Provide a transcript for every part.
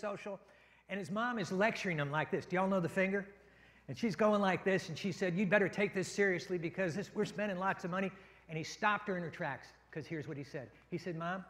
social, and his mom is lecturing him like this. Do y'all know the finger? And she's going like this, and she said, "You'd better take this seriously because we're spending lots of money." And he stopped her in her tracks, because here's what he said. He said, "Mom,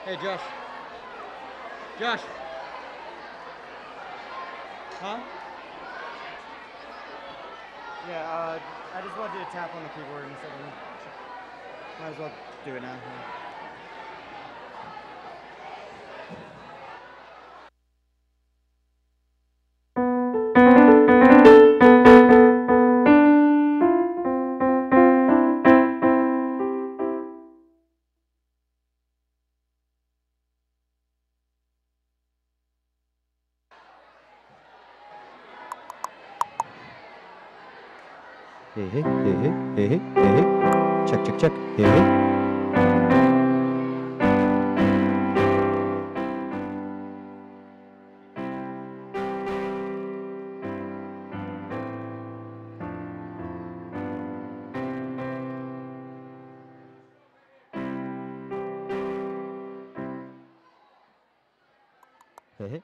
Hey, Josh. Josh. Huh? Yeah, I just wanted you to tap on the keyboard and stuff. Might as well do it now. Hey, hey, hey, hey, hey, hey, hey, hey. Check, check, check. Hey, hey. Hey, hey.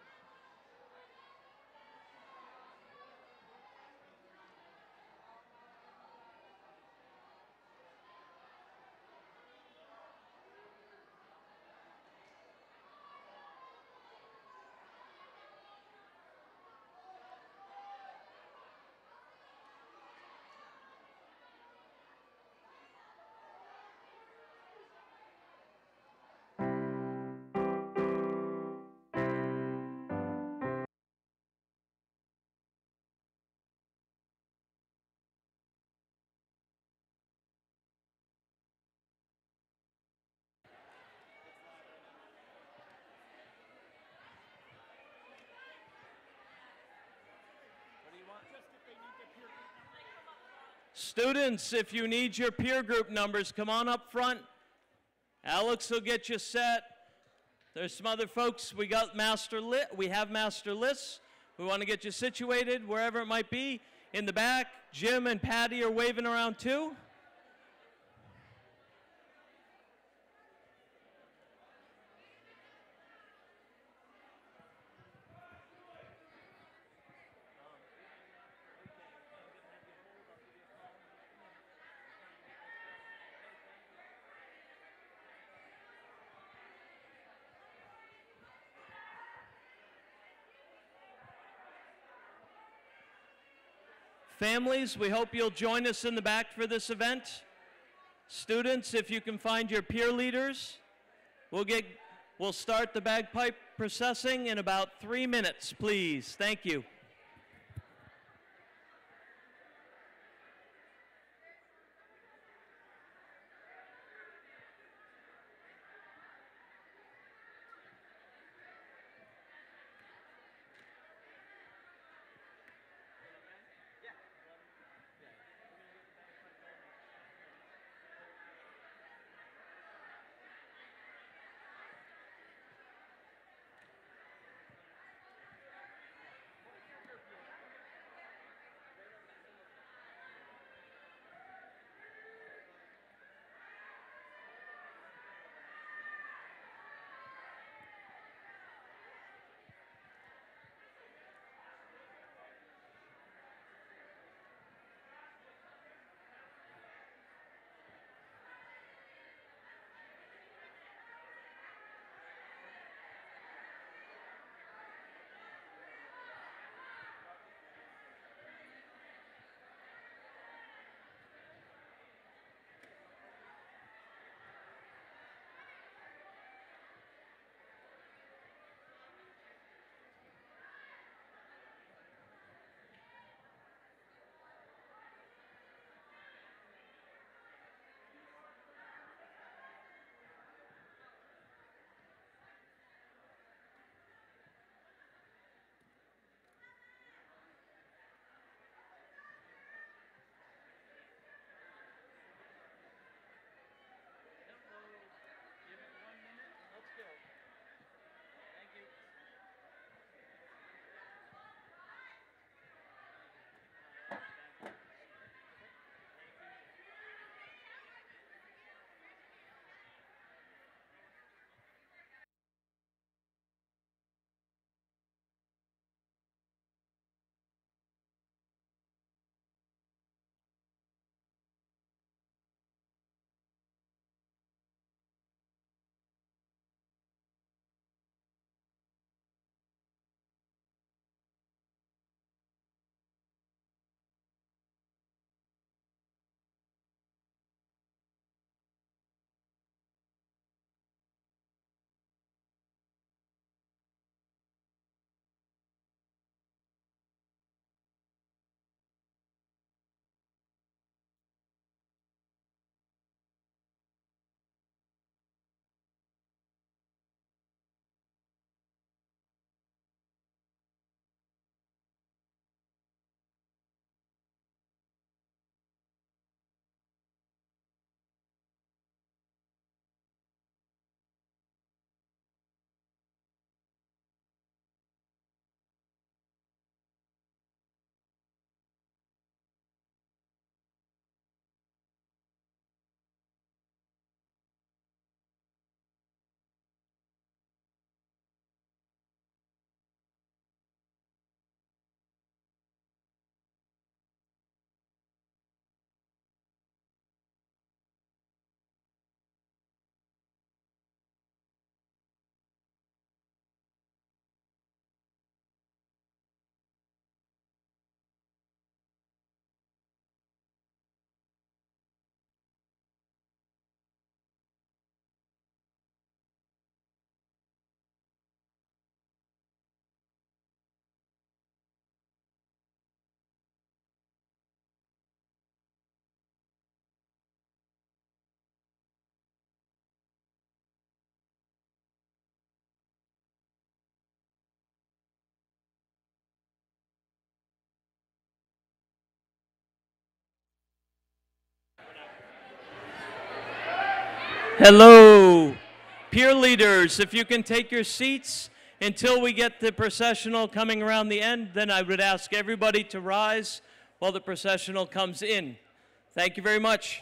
Students, if you need your peer group numbers, come on up front. Alex will get you set. There's some other folks. We have master lists. We want to get you situated wherever it might be. In the back, Jim and Patty are waving around too. Families, we hope you'll join us in the back for this event. Students, if you can find your peer leaders, we'll start the bagpipe processing in about 3 minutes, please. Thank you. Hello. Peer leaders, if you can take your seats until we get the processional coming around the end, then I would ask everybody to rise while the processional comes in. Thank you very much.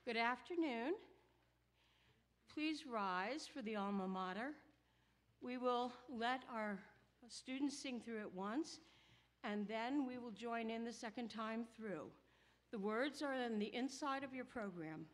Good afternoon. Please rise for the alma mater. We will let our students sing through it once, and then we will join in the second time through. The words are on the inside of your program.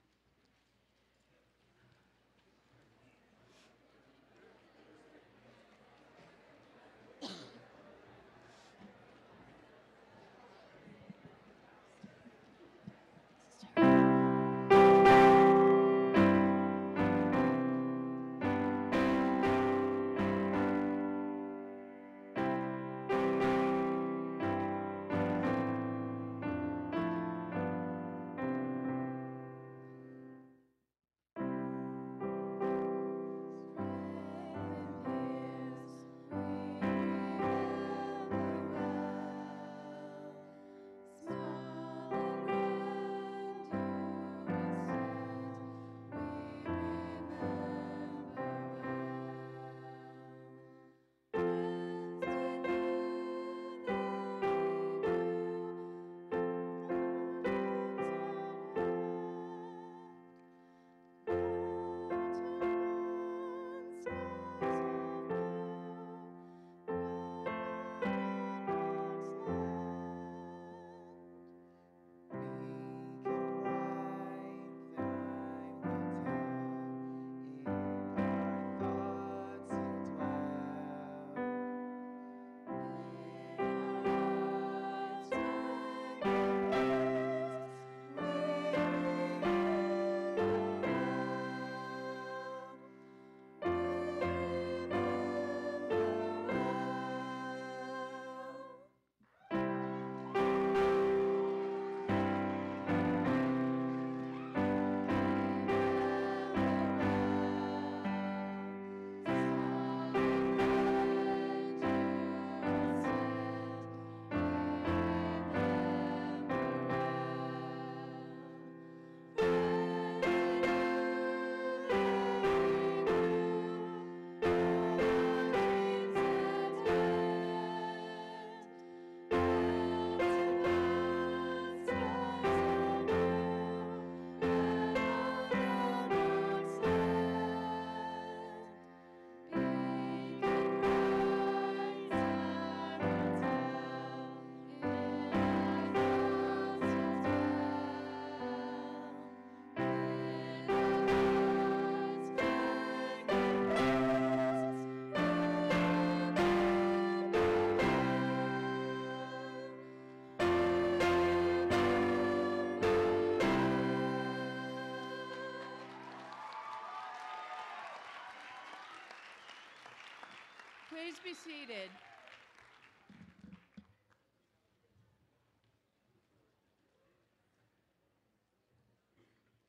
Please be seated.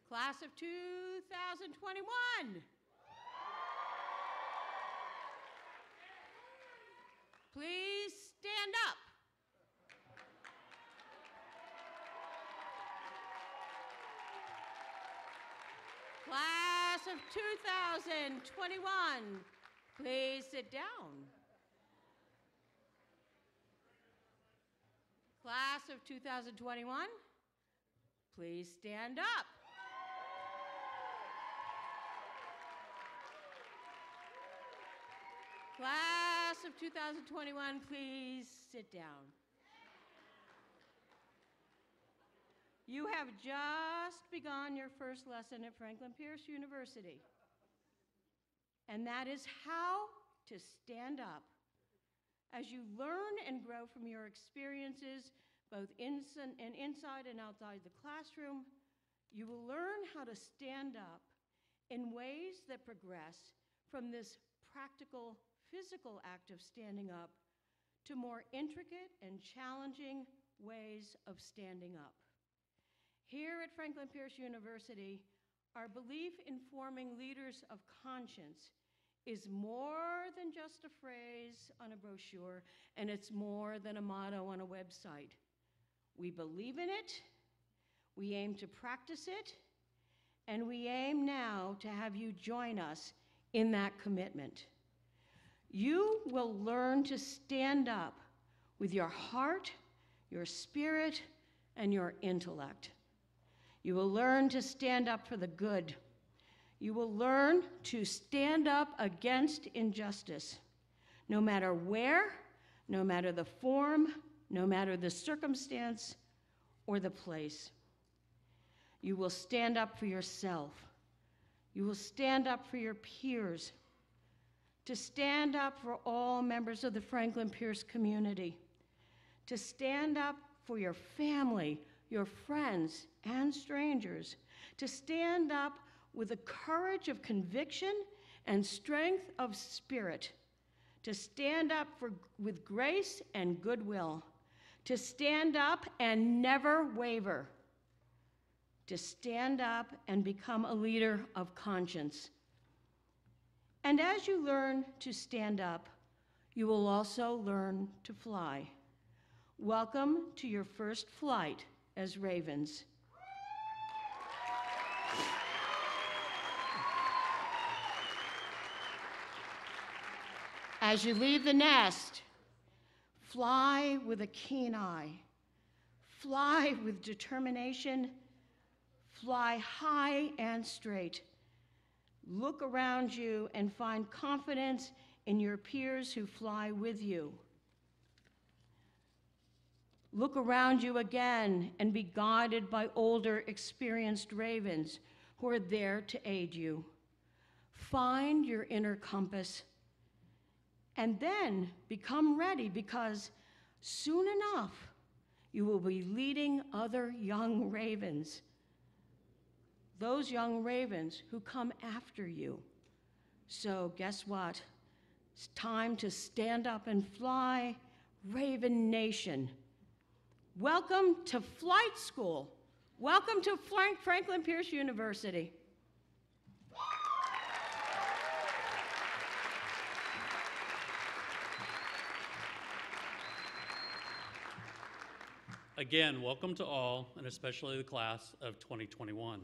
Class of 2021. Please stand up. Class of 2021. Please sit down. Class of 2021, please stand up. Class of 2021, please sit down. You have just begun your first lesson at Franklin Pierce University. And that is how to stand up. As you learn and grow from your experiences, both inside and outside the classroom, you will learn how to stand up in ways that progress from this practical, physical act of standing up to more intricate and challenging ways of standing up. Here at Franklin Pierce University, our belief in forming leaders of conscience is more than just a phrase on a brochure, and it's more than a motto on a website. We believe in it, we aim to practice it, and we aim now to have you join us in that commitment. You will learn to stand up with your heart, your spirit, and your intellect. You will learn to stand up for the good. You will learn to stand up against injustice, no matter where, no matter the form, no matter the circumstance or the place. You will stand up for yourself. You will stand up for your peers, to stand up for all members of the Franklin Pierce community, to stand up for your family, your friends, and strangers, to stand up with the courage of conviction and strength of spirit, to stand up with grace and goodwill, to stand up and never waver, to stand up and become a leader of conscience. And as you learn to stand up, you will also learn to fly. Welcome to your first flight as ravens. As you leave the nest, fly with a keen eye, fly with determination, fly high and straight. Look around you and find confidence in your peers who fly with you. Look around you again and be guided by older, experienced ravens who are there to aid you. Find your inner compass and then become ready, because soon enough you will be leading other young ravens, those young ravens who come after you. So guess what? It's time to stand up and fly, Raven Nation. Welcome to flight school. Welcome to Franklin Pierce University. Again, welcome to all, and especially the class of 2021.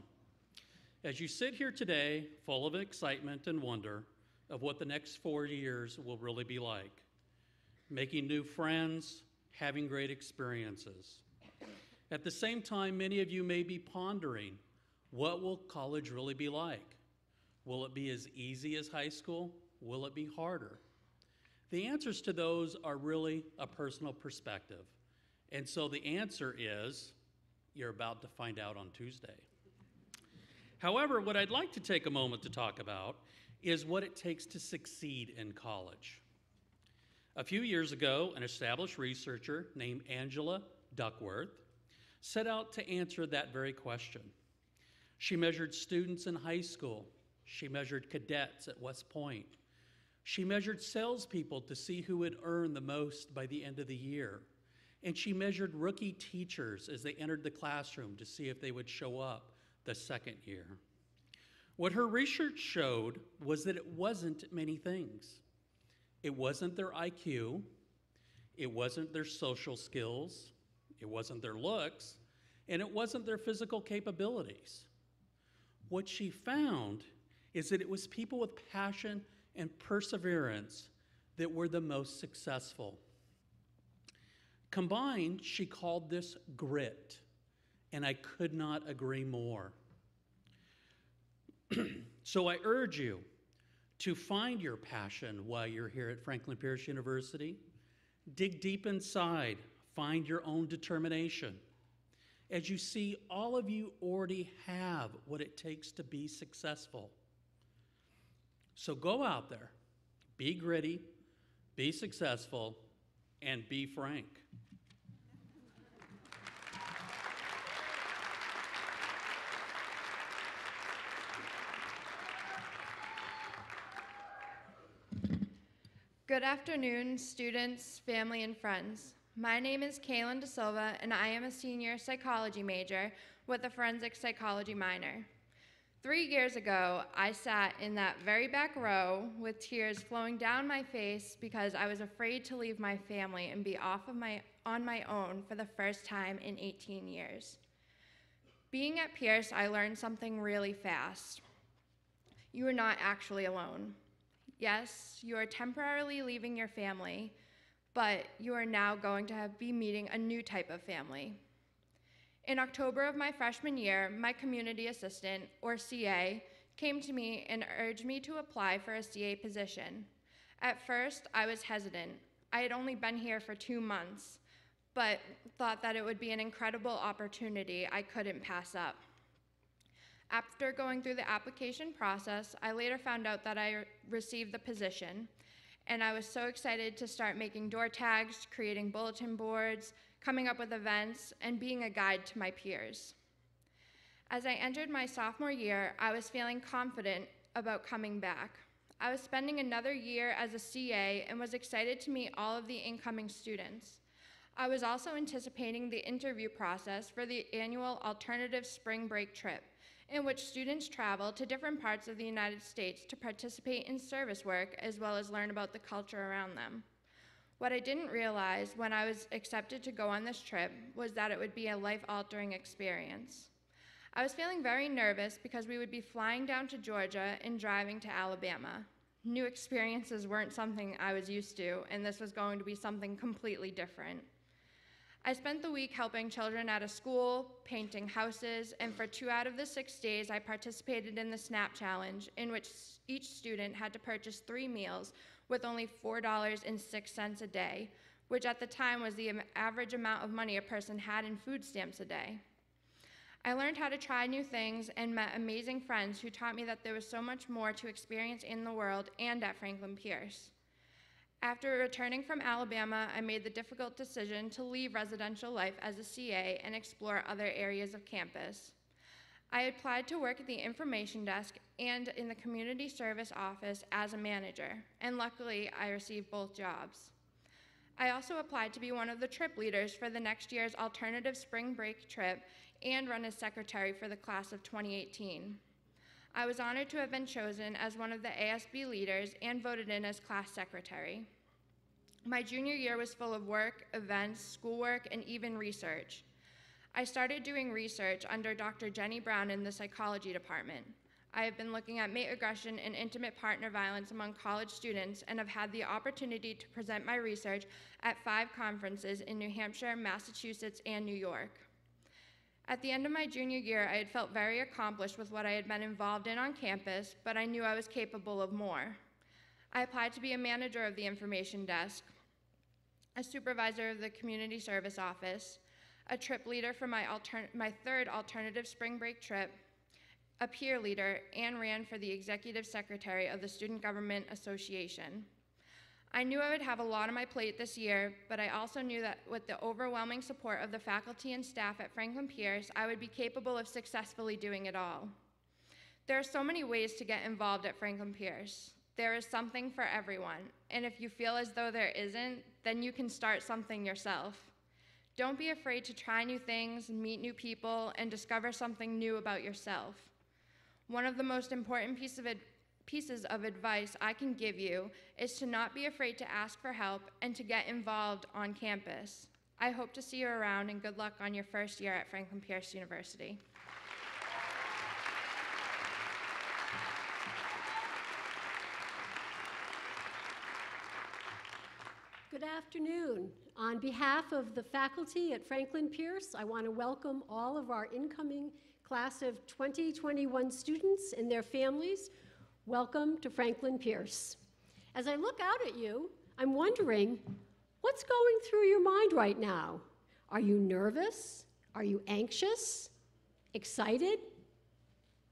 As you sit here today, full of excitement and wonder of what the next 4 years will really be like, making new friends, having great experiences. At the same time, many of you may be pondering, what will college really be like? Will it be as easy as high school? Will it be harder? The answers to those are really a personal perspective. And so the answer is, you're about to find out on Tuesday. However, what I'd like to take a moment to talk about is what it takes to succeed in college. A few years ago, an established researcher named Angela Duckworth set out to answer that very question. She measured students in high school. She measured cadets at West Point. She measured salespeople to see who would earn the most by the end of the year. And she measured rookie teachers as they entered the classroom to see if they would show up the second year. What her research showed was that it wasn't many things. It wasn't their IQ, it wasn't their social skills, it wasn't their looks, and it wasn't their physical capabilities. What she found is that it was people with passion and perseverance that were the most successful. Combined, she called this grit, and I could not agree more. So I urge you to find your passion while you're here at Franklin Pierce University. Dig deep inside, find your own determination. As you see, all of you already have what it takes to be successful. So go out there, be gritty, be successful, and be frank. Good afternoon, students, family, and friends. My name is Kaylin De Silva, and I am a senior psychology major with a forensic psychology minor. 3 years ago, I sat in that very back row with tears flowing down my face because I was afraid to leave my family and be on my own for the first time in 18 years. Being at Pierce, I learned something really fast. You are not actually alone. Yes, you are temporarily leaving your family, but you are now going to be meeting a new type of family. In October of my freshman year, my community assistant, or CA, came to me and urged me to apply for a CA position. At first, I was hesitant. I had only been here for 2 months, but thought that it would be an incredible opportunity I couldn't pass up. After going through the application process, I later found out that I received the position, and I was so excited to start making door tags, creating bulletin boards, coming up with events, and being a guide to my peers. As I entered my sophomore year, I was feeling confident about coming back. I was spending another year as a CA and was excited to meet all of the incoming students. I was also anticipating the interview process for the annual alternative spring break trip, in which students travel to different parts of the United States to participate in service work as well as learn about the culture around them. What I didn't realize when I was accepted to go on this trip was that it would be a life-altering experience. I was feeling very nervous because we would be flying down to Georgia and driving to Alabama. New experiences weren't something I was used to, and this was going to be something completely different. I spent the week helping children at a school, painting houses, and for 2 out of the 6 days I participated in the SNAP Challenge, in which each student had to purchase 3 meals with only $4.06 a day, which at the time was the average amount of money a person had in food stamps a day. I learned how to try new things and met amazing friends who taught me that there was so much more to experience in the world and at Franklin Pierce. After returning from Alabama, I made the difficult decision to leave residential life as a CA and explore other areas of campus. I applied to work at the information desk and in the community service office as a manager, and luckily I received both jobs. I also applied to be one of the trip leaders for the next year's alternative spring break trip and run as secretary for the class of 2018. I was honored to have been chosen as one of the ASB leaders and voted in as class secretary. My junior year was full of work, events, schoolwork, and even research. I started doing research under Dr. Jenny Brown in the psychology department. I have been looking at mate aggression and intimate partner violence among college students and have had the opportunity to present my research at 5 conferences in New Hampshire, Massachusetts, and New York. At the end of my junior year, I had felt very accomplished with what I had been involved in on campus, but I knew I was capable of more. I applied to be a manager of the information desk, a supervisor of the community service office, a trip leader for my 3rd alternative spring break trip, a peer leader, and ran for the executive secretary of the Student Government Association. I knew I would have a lot on my plate this year, but I also knew that with the overwhelming support of the faculty and staff at Franklin Pierce, I would be capable of successfully doing it all. There are so many ways to get involved at Franklin Pierce. There is something for everyone, and if you feel as though there isn't, then you can start something yourself. Don't be afraid to try new things, meet new people, and discover something new about yourself. One of the most important pieces of advice I can give you is to not be afraid to ask for help and to get involved on campus. I hope to see you around, and good luck on your first year at Franklin Pierce University. Good afternoon. On behalf of the faculty at Franklin Pierce, I want to welcome all of our incoming class of 2021 students and their families. Welcome to Franklin Pierce. As I look out at you, I'm wondering, what's going through your mind right now? Are you nervous? Are you anxious? Excited?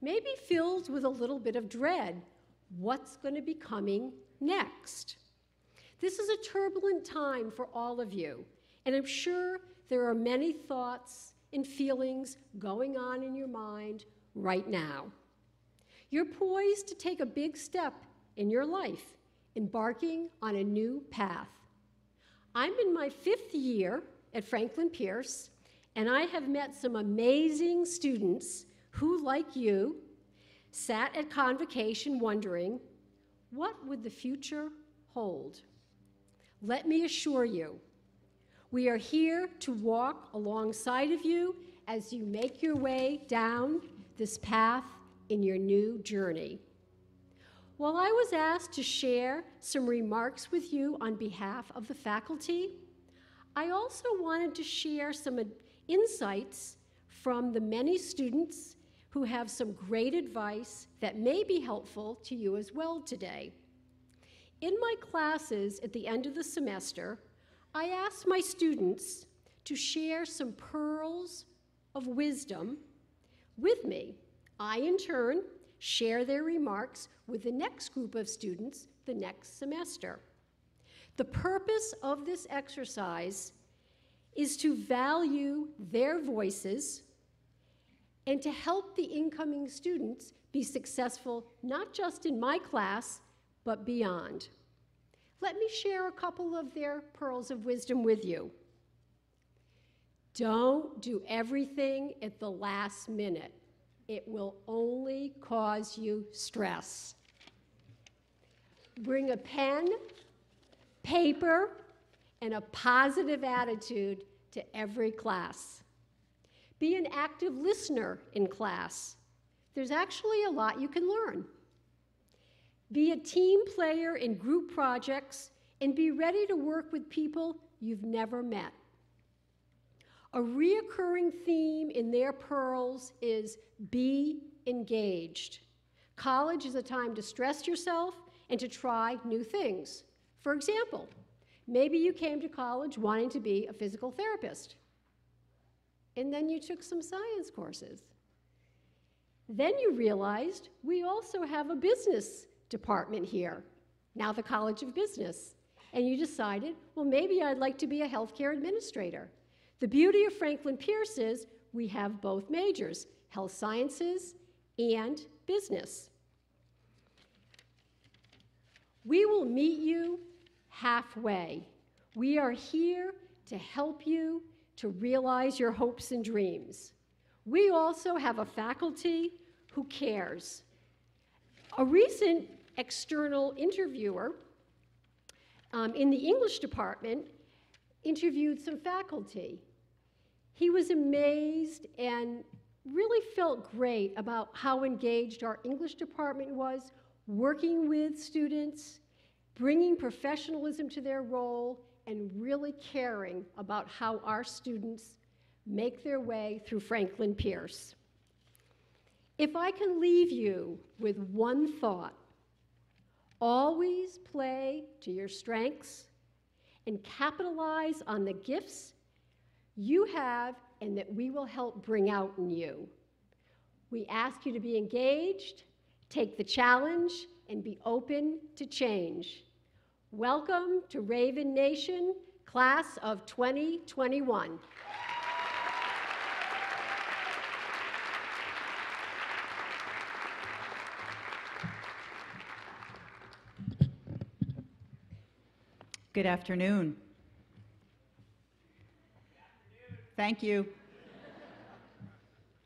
Maybe filled with a little bit of dread. What's going to be coming next? This is a turbulent time for all of you, and I'm sure there are many thoughts and feelings going on in your mind right now. You're poised to take a big step in your life, embarking on a new path. I'm in my 5th year at Franklin Pierce, and I have met some amazing students who, like you, sat at Convocation wondering, what would the future hold? Let me assure you, we are here to walk alongside of you as you make your way down this path in your new journey. While I was asked to share some remarks with you on behalf of the faculty, I also wanted to share some insights from the many students who have some great advice that may be helpful to you as well today. In my classes at the end of the semester, I ask my students to share some pearls of wisdom with me. I, in turn, share their remarks with the next group of students the next semester. The purpose of this exercise is to value their voices and to help the incoming students be successful not just in my class, but beyond. Let me share a couple of their pearls of wisdom with you. Don't do everything at the last minute. It will only cause you stress. Bring a pen, paper, and a positive attitude to every class. Be an active listener in class. There's actually a lot you can learn. Be a team player in group projects and be ready to work with people you've never met. A reoccurring theme in their pearls is be engaged. College is a time to stress yourself and to try new things. For example, maybe you came to college wanting to be a physical therapist, and then you took some science courses. Then you realized we also have a business department here, now the College of Business, and you decided, well, maybe I'd like to be a healthcare administrator. The beauty of Franklin Pierce is we have both majors, health sciences and business. We will meet you halfway. We are here to help you to realize your hopes and dreams. We also have a faculty who cares. A recent external interviewer in the English department interviewed some faculty. He was amazed and really felt great about how engaged our English department was, working with students, bringing professionalism to their role, and really caring about how our students make their way through Franklin Pierce. If I can leave you with one thought, always play to your strengths and capitalize on the gifts you have and that we will help bring out in you. We ask you to be engaged, take the challenge, and be open to change. Welcome to Raven Nation, class of 2021. Good afternoon. Thank you.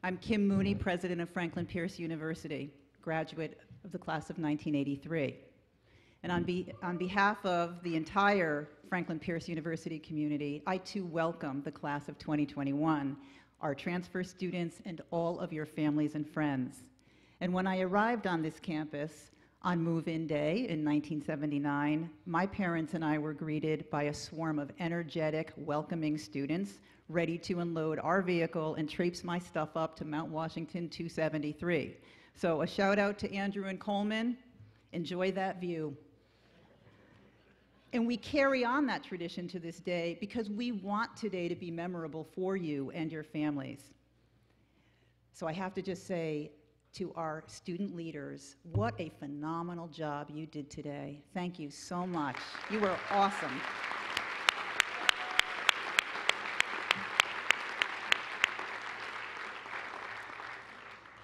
I'm Kim Mooney, president of Franklin Pierce University, graduate of the class of 1983. And on behalf of the entire Franklin Pierce University community, I too welcome the class of 2021, our transfer students, and all of your families and friends. And when I arrived on this campus on move-in day in 1979, my parents and I were greeted by a swarm of energetic, welcoming students ready to unload our vehicle and traipse my stuff up to Mount Washington 273. So a shout out to Andrew and Coleman. Enjoy that view. And we carry on that tradition to this day because we want today to be memorable for you and your families. So I have to just say to our student leaders, what a phenomenal job you did today. Thank you so much. You were awesome.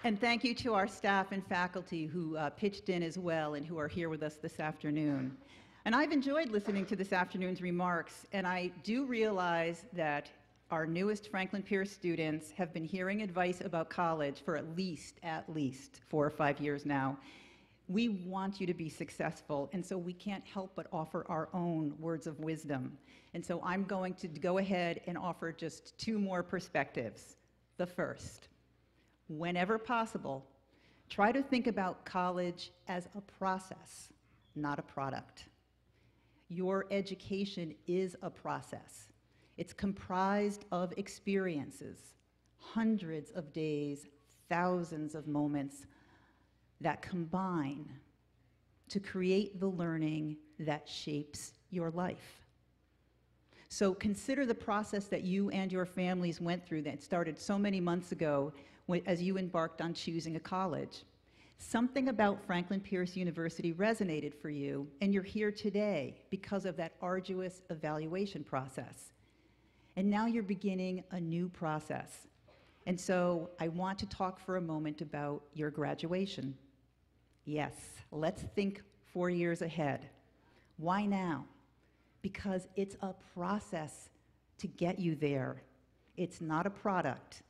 And thank you to our staff and faculty who pitched in as well and who are here with us this afternoon. And I've enjoyed listening to this afternoon's remarks, and I do realize that our newest Franklin Pierce students have been hearing advice about college for at least 4 or 5 years now. We want you to be successful, and so we can't help but offer our own words of wisdom. And so I'm going to go ahead and offer just 2 more perspectives. The first, whenever possible, try to think about college as a process, not a product. Your education is a process. It's comprised of experiences, hundreds of days, thousands of moments that combine to create the learning that shapes your life. So consider the process that you and your families went through that started so many months ago as you embarked on choosing a college. Something about Franklin Pierce University resonated for you, and you're here today because of that arduous evaluation process. And now you're beginning a new process. And so I want to talk for a moment about your graduation. Yes, let's think 4 years ahead. Why now? Because it's a process to get you there. It's not a product.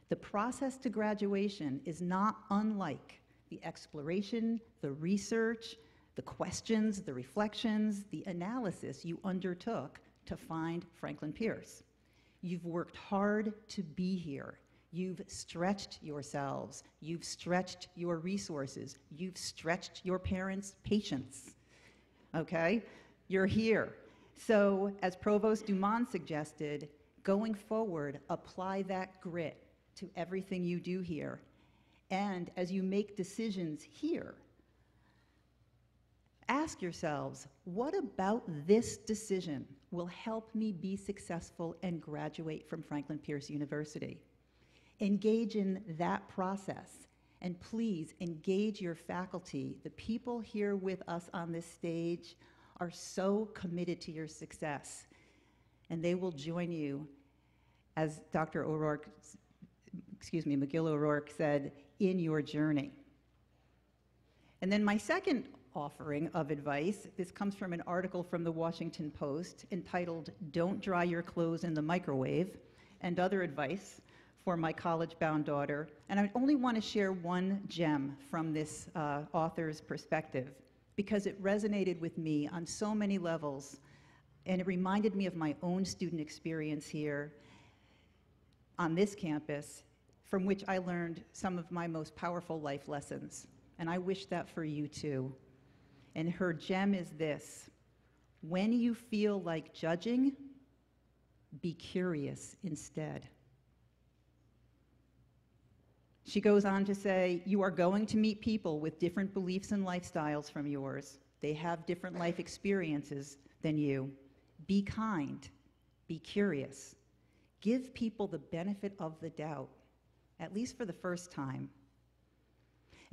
The process to graduation is not unlike the exploration, the research, the questions, the reflections, the analysis you undertook to find Franklin Pierce. You've worked hard to be here. You've stretched yourselves. You've stretched your resources. You've stretched your parents' patience. Okay? You're here. So, as Provost Dumont suggested, going forward, apply that grit to everything you do here. And as you make decisions here, ask yourselves, what about this decision will help me be successful and graduate from Franklin Pierce University? Engage in that process, and please engage your faculty. The people here with us on this stage are so committed to your success, and they will join you, as Dr. O'Rourke, McGill O'Rourke said, in your journey. And then my second offering of advice, this comes from an article from the Washington Post entitled, "Don't Dry Your Clothes in the Microwave," and other advice for my college-bound daughter. And I only want to share one gem from this author's perspective, because it resonated with me on so many levels, and it reminded me of my own student experience here on this campus, from which I learned some of my most powerful life lessons. And I wish that for you too. And her gem is this: when you feel like judging, be curious instead. She goes on to say, you are going to meet people with different beliefs and lifestyles from yours. They have different life experiences than you. Be kind, be curious. Give people the benefit of the doubt, at least for the first time.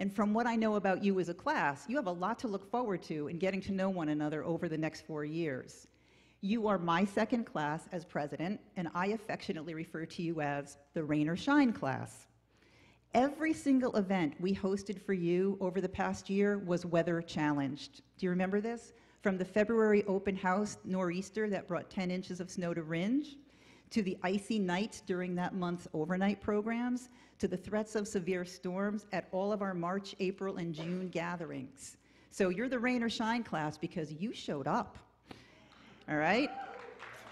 And from what I know about you as a class, you have a lot to look forward to in getting to know one another over the next 4 years. You are my second class as president, and I affectionately refer to you as the Rain or Shine class. Every single event we hosted for you over the past year was weather challenged. Do you remember this? From the February open house nor'easter that brought 10 inches of snow to Rindge, to the icy nights during that month's overnight programs, to the threats of severe storms at all of our March, April, and June gatherings. So you're the Rain or Shine class because you showed up, all right?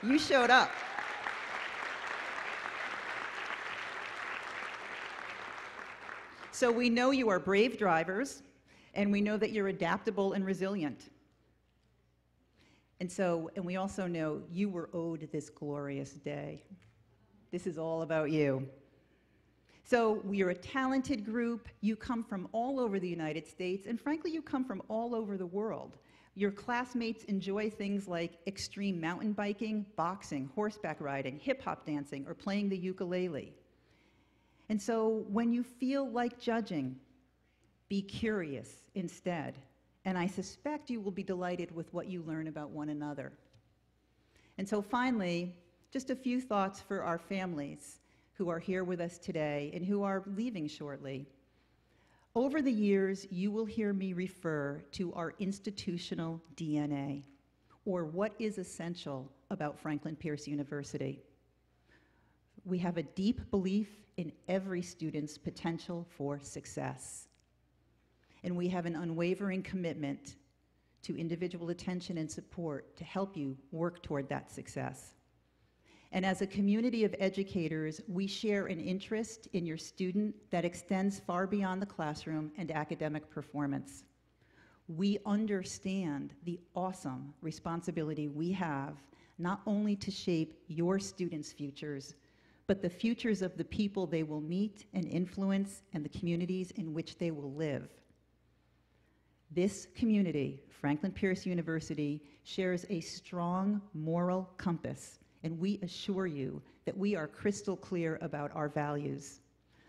You showed up. So we know you are brave drivers, and we know that you're adaptable and resilient. And we also know you were owed this glorious day. This is all about you. So you're a talented group. You come from all over the United States, and frankly, you come from all over the world. Your classmates enjoy things like extreme mountain biking, boxing, horseback riding, hip-hop dancing, or playing the ukulele. And so when you feel like judging, be curious instead. And I suspect you will be delighted with what you learn about one another. And so finally, just a few thoughts for our families who are here with us today and who are leaving shortly. Over the years, you will hear me refer to our institutional DNA, or what is essential about Franklin Pierce University. We have a deep belief in every student's potential for success. And we have an unwavering commitment to individual attention and support to help you work toward that success. And as a community of educators, we share an interest in your student that extends far beyond the classroom and academic performance. We understand the awesome responsibility we have not only to shape your students' futures, but the futures of the people they will meet and influence and the communities in which they will live. This community, Franklin Pierce University, shares a strong moral compass, and we assure you that we are crystal clear about our values,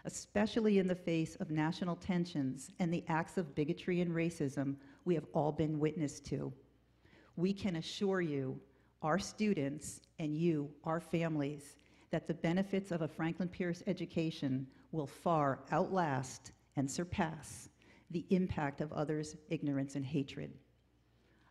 especially in the face of national tensions and the acts of bigotry and racism we have all been witness to. We can assure you, our students, and you, our families, that the benefits of a Franklin Pierce education will far outlast and surpass the impact of others' ignorance and hatred.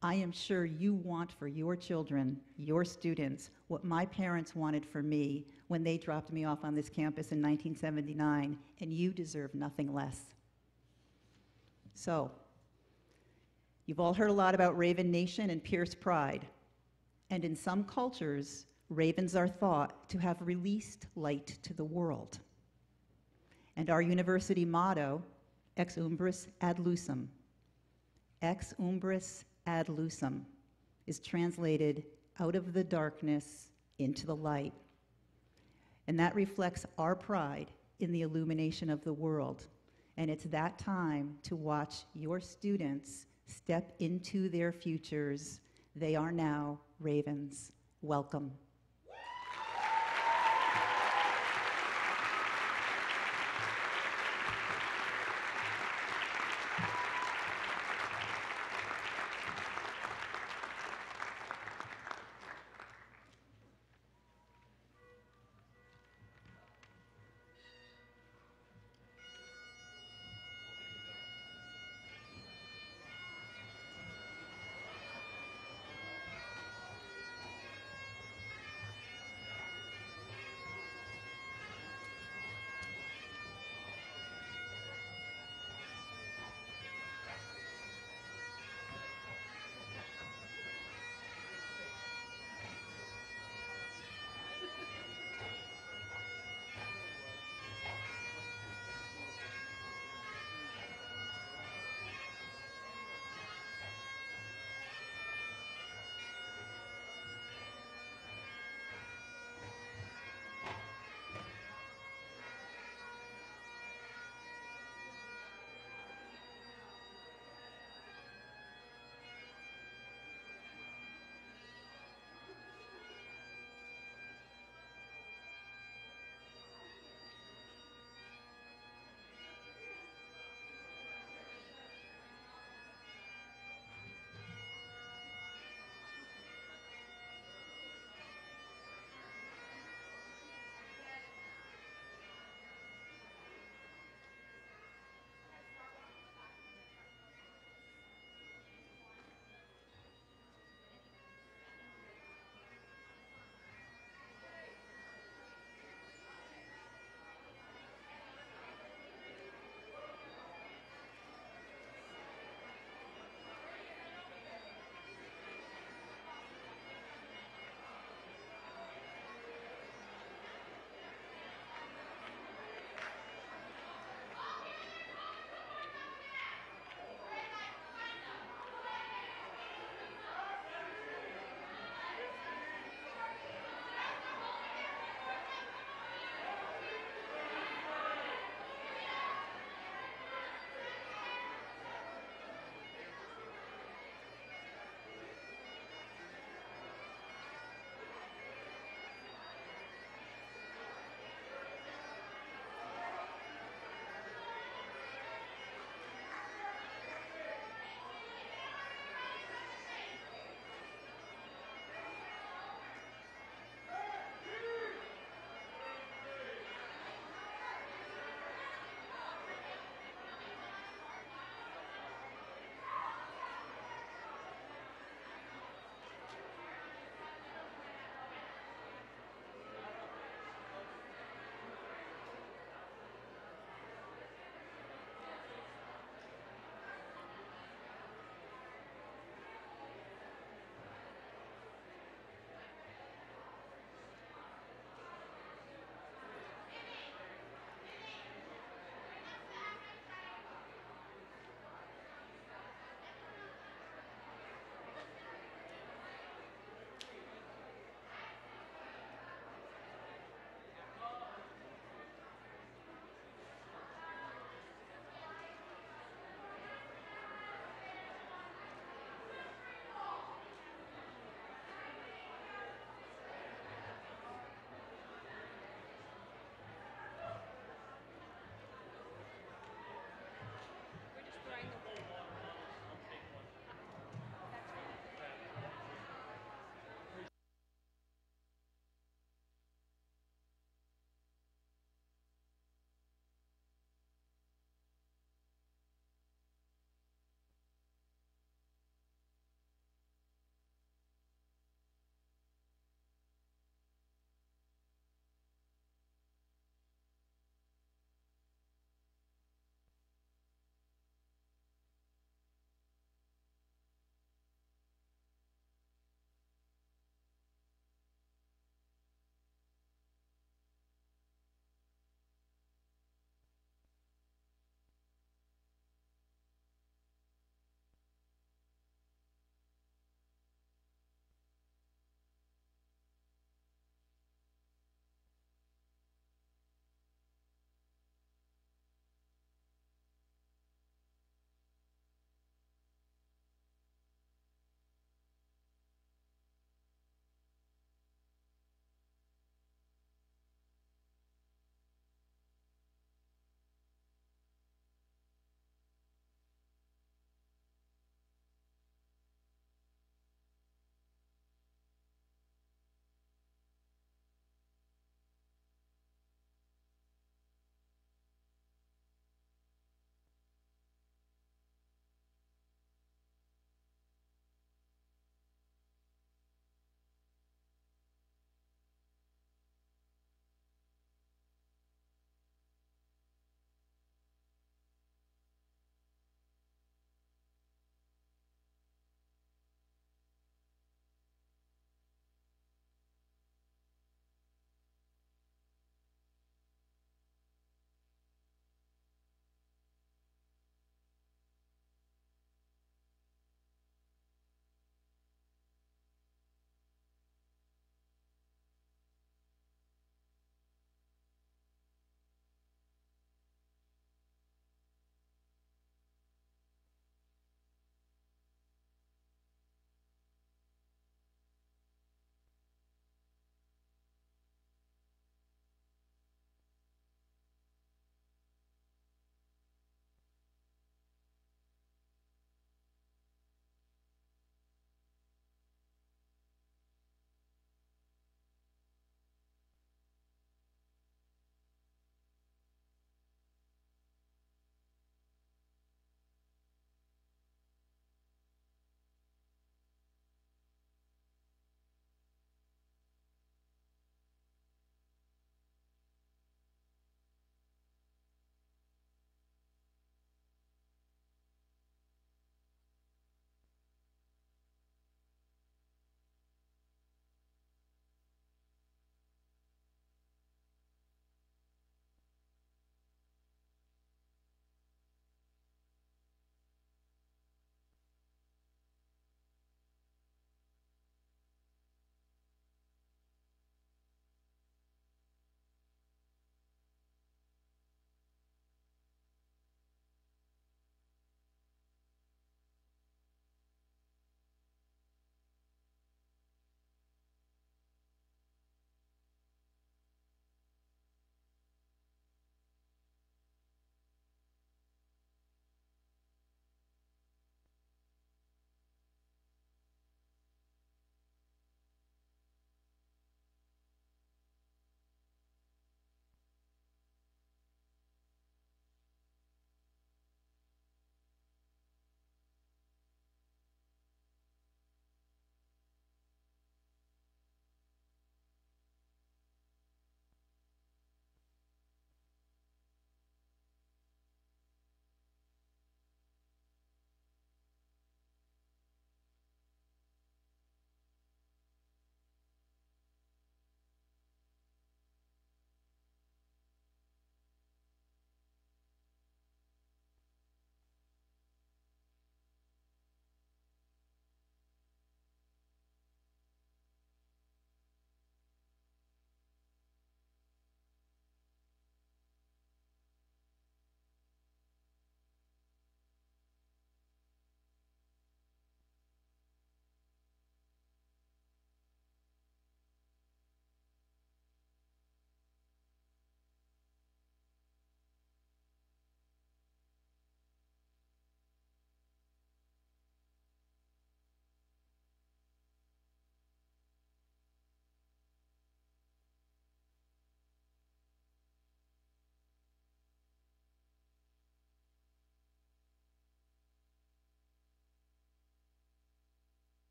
I am sure you want for your children, your students, what my parents wanted for me when they dropped me off on this campus in 1979, and you deserve nothing less. So, you've all heard a lot about Raven Nation and Pierce Pride, and in some cultures, ravens are thought to have released light to the world. And our university motto, Ex umbris ad lucem. Ex umbris ad lucem is translated out of the darkness into the light. And that reflects our pride in the illumination of the world. And it's that time to watch your students step into their futures. They are now ravens. Welcome.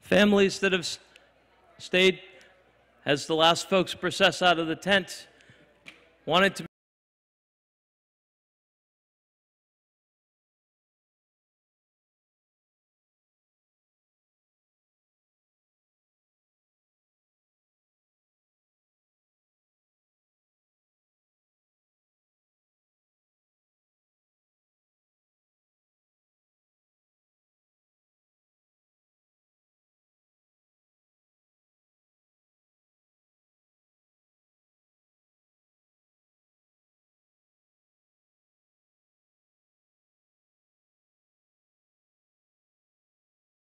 Families that have stayed as the last folks process out of the tent wanted to